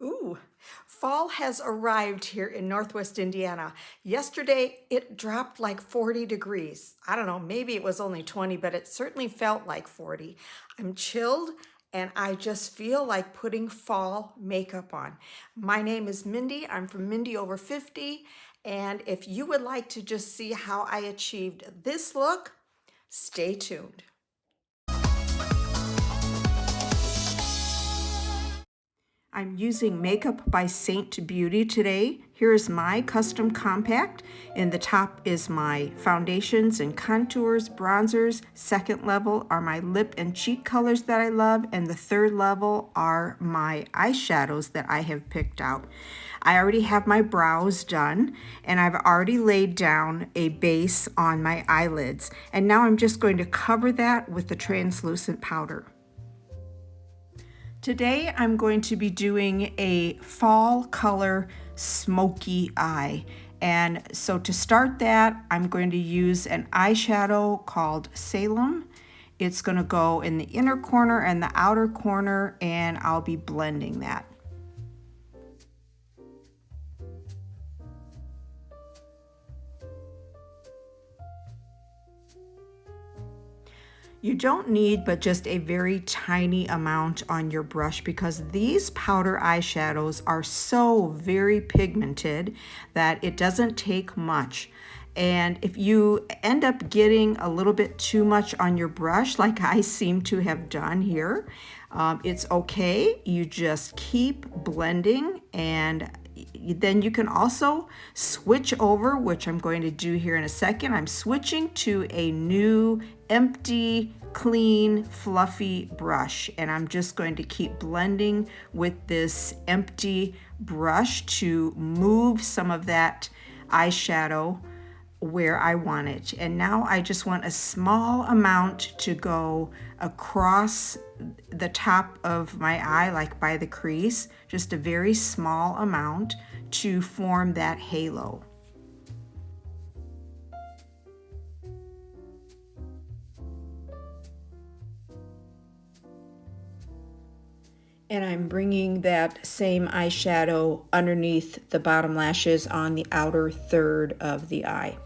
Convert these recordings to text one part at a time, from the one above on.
Ooh, fall has arrived here in Northwest Indiana. Yesterday, it dropped like 40 degrees. I don't know, maybe it was only 20, but it certainly felt like 40. I'm chilled and I just feel like putting fall makeup on. My name is Mindy. I'm from Mindy Over 50. And if you would like to just see how I achieved this look, stay tuned. I'm using makeup by Seint Beauty today. Here's my custom compact. In the top is my foundations and contours, bronzers. Second level are my lip and cheek colors that I love. And the third level are my eyeshadows that I have picked out. I already have my brows done and I've already laid down a base on my eyelids. And now I'm just going to cover that with the translucent powder. Today I'm going to be doing a fall color smoky eye. And so to start that, I'm going to use an eyeshadow called Salem. It's going to go in the inner corner and the outer corner, and I'll be blending that. You don't need but just a very tiny amount on your brush because these powder eyeshadows are so very pigmented that it doesn't take much. And if you end up getting a little bit too much on your brush, like I seem to have done here, it's okay. You just keep blending, and then you can also switch over, which I'm going to do here in a second. I'm switching to a new empty, clean, fluffy brush, and I'm just going to keep blending with this empty brush to move some of that eyeshadow where I want it. And now I just want a small amount to go across the top of my eye, like by the crease, just a very small amount to form that halo. And I'm bringing that same eyeshadow underneath the bottom lashes on the outer third of the eye.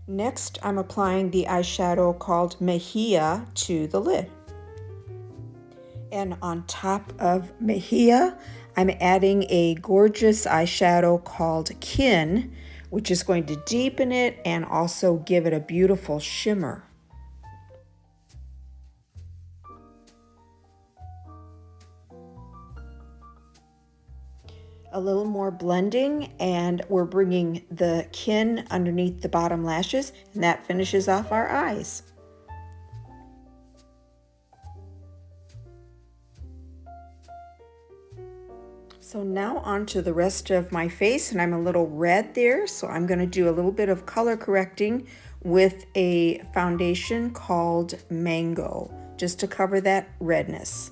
Next, I'm applying the eyeshadow called Mi Hija to the lid. And on top of Mi Hija, I'm adding a gorgeous eyeshadow called Kin, which is going to deepen it and also give it a beautiful shimmer. A little more blending, and we're bringing the Kin underneath the bottom lashes, and that finishes off our eyes. So now on to the rest of my face, and I'm a little red there, so I'm going to do a little bit of color correcting with a foundation called Mango, just to cover that redness.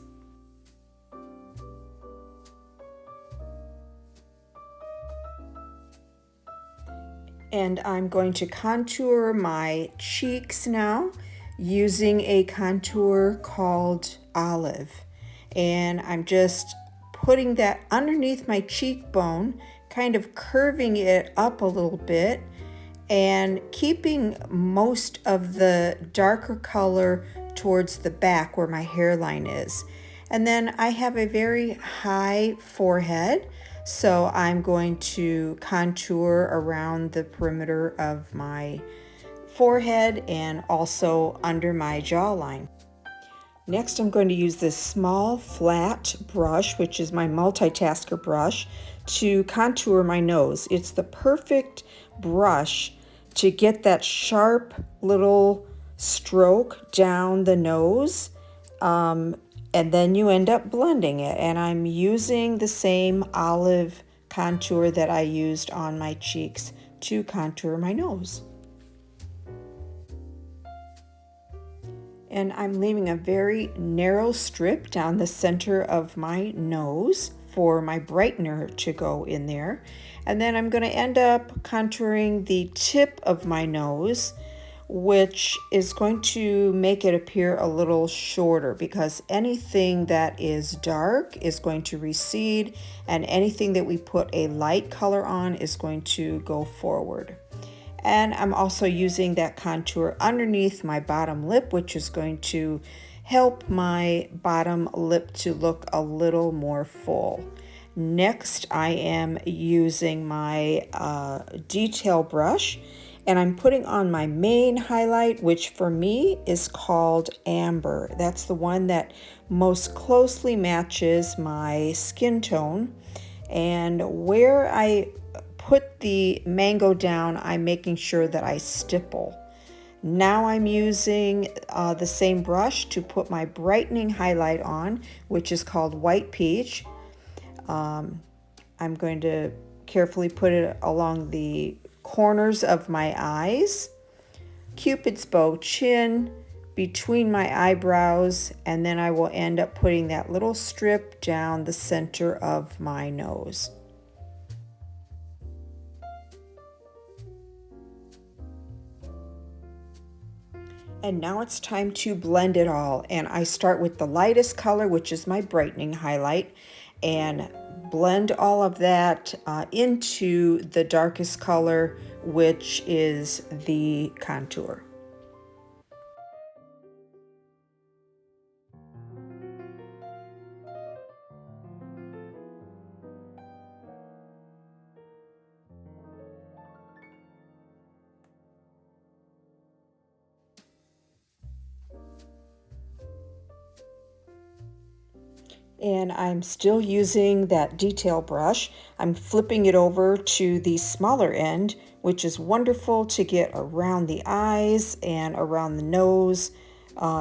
And I'm going to contour my cheeks now using a contour called Olive. And I'm just putting that underneath my cheekbone, kind of curving it up a little bit and keeping most of the darker color towards the back where my hairline is. And then I have a very high forehead, so I'm going to contour around the perimeter of my forehead and also under my jawline. Next, I'm going to use this small flat brush, which is my multitasker brush, to contour my nose. It's the perfect brush to get that sharp little stroke down the nose, and then you end up blending it. And I'm using the same olive contour that I used on my cheeks to contour my nose. And I'm leaving a very narrow strip down the center of my nose for my brightener to go in there. And then I'm going to end up contouring the tip of my nose which is going to make it appear a little shorter, because anything that is dark is going to recede and anything that we put a light color on is going to go forward. And I'm also using that contour underneath my bottom lip, which is going to help my bottom lip to look a little more full. Next, I am using my detail brush, and I'm putting on my main highlight, which for me is called Amber. That's the one that most closely matches my skin tone. And where I put the mango down, I'm making sure that I stipple. Now I'm using the same brush to put my brightening highlight on, which is called White Peach. I'm going to carefully put it along the corners of my eyes, Cupid's bow chin, between my eyebrows, and then I will end up putting that little strip down the center of my nose. And now it's time to blend it all, and I start with the lightest color, which is my brightening highlight, and blend all of that into the darkest color, which is the contour. And I'm still using that detail brush. I'm flipping it over to the smaller end, which is wonderful to get around the eyes and around the nose,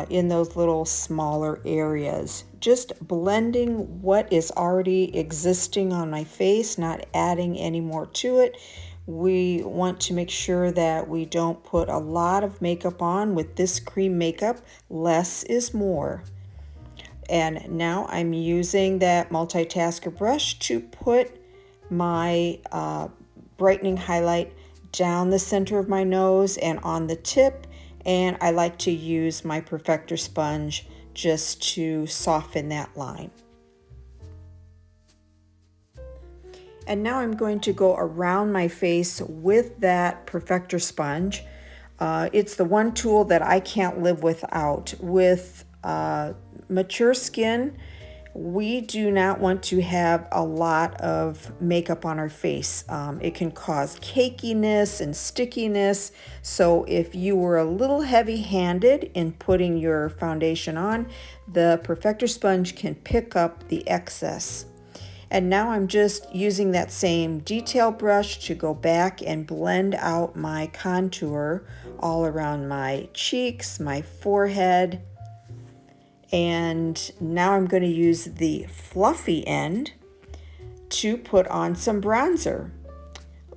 in those little smaller areas. Just blending what is already existing on my face, not adding any more to it. We want to make sure that we don't put a lot of makeup on with this cream makeup. Less is more. And now I'm using that multitasker brush to put my brightening highlight down the center of my nose and on the tip. And I like to use my Perfector sponge just to soften that line. And now I'm going to go around my face with that Perfector sponge. It's the one tool that I can't live without. With mature skin, we do not want to have a lot of makeup on our face. It can cause cakiness and stickiness. So if you were a little heavy-handed in putting your foundation on, the Perfector sponge can pick up the excess. And now I'm just using that same detail brush to go back and blend out my contour all around my cheeks, my forehead. And now I'm going to use the fluffy end to put on some bronzer.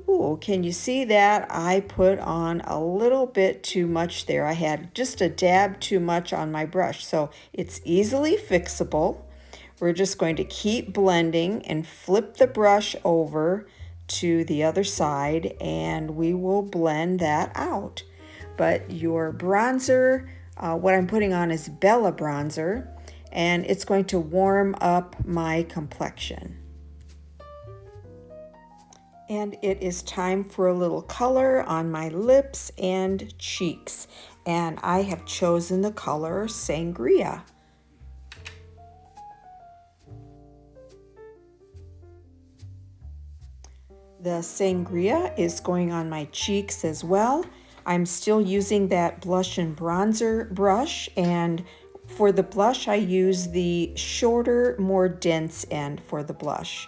Ooh, can you see that? I put on a little bit too much there. I had just a dab too much on my brush, so it's easily fixable. We're just going to keep blending and flip the brush over to the other side, and we will blend that out. But your bronzer, what I'm putting on is Bella bronzer, and it's going to warm up my complexion. And it is time for a little color on my lips and cheeks. And I have chosen the color Sangria. The Sangria is going on my cheeks as well. I'm still using that blush and bronzer brush, and for the blush I use the shorter, more dense end for the blush.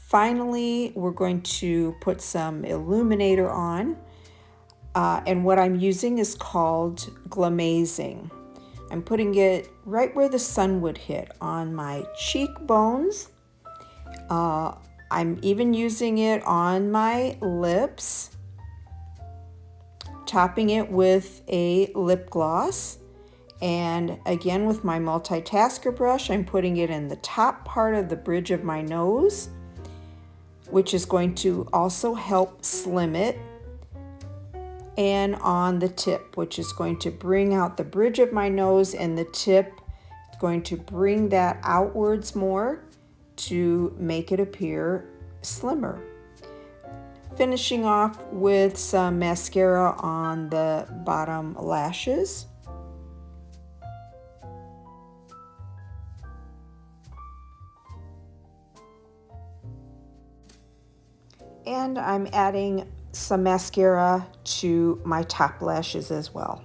Finally, we're going to put some Illuminator on, and what I'm using is called Glamazing. I'm putting it right where the sun would hit, on my cheekbones. I'm even using it on my lips, topping it with a lip gloss. And again, with my multitasker brush, I'm putting it in the top part of the bridge of my nose, which is going to also help slim it. and on the tip, which is going to bring out the bridge of my nose and the tip. It's going to bring that outwards more to make it appear slimmer. Finishing off with some mascara on the bottom lashes. And I'm adding some mascara to my top lashes as well.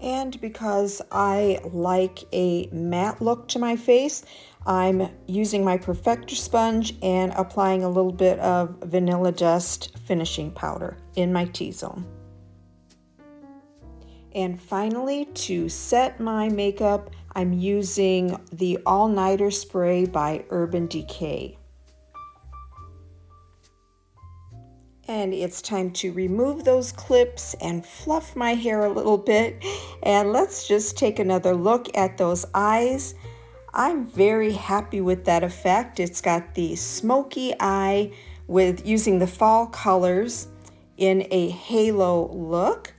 And because I like a matte look to my face, I'm using my Perfector sponge and applying a little bit of vanilla dust finishing powder in my T-zone. And finally, to set my makeup, I'm using the All Nighter Spray by Urban Decay. And it's time to remove those clips and fluff my hair a little bit. And let's just take another look at those eyes. I'm very happy with that effect. It's got the smoky eye with using the fall colors in a halo look.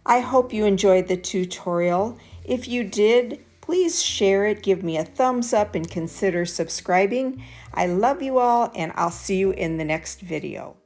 I hope you enjoyed the tutorial. If you did, please share it, give me a thumbs up, and consider subscribing. I love you all, and I'll see you in the next video.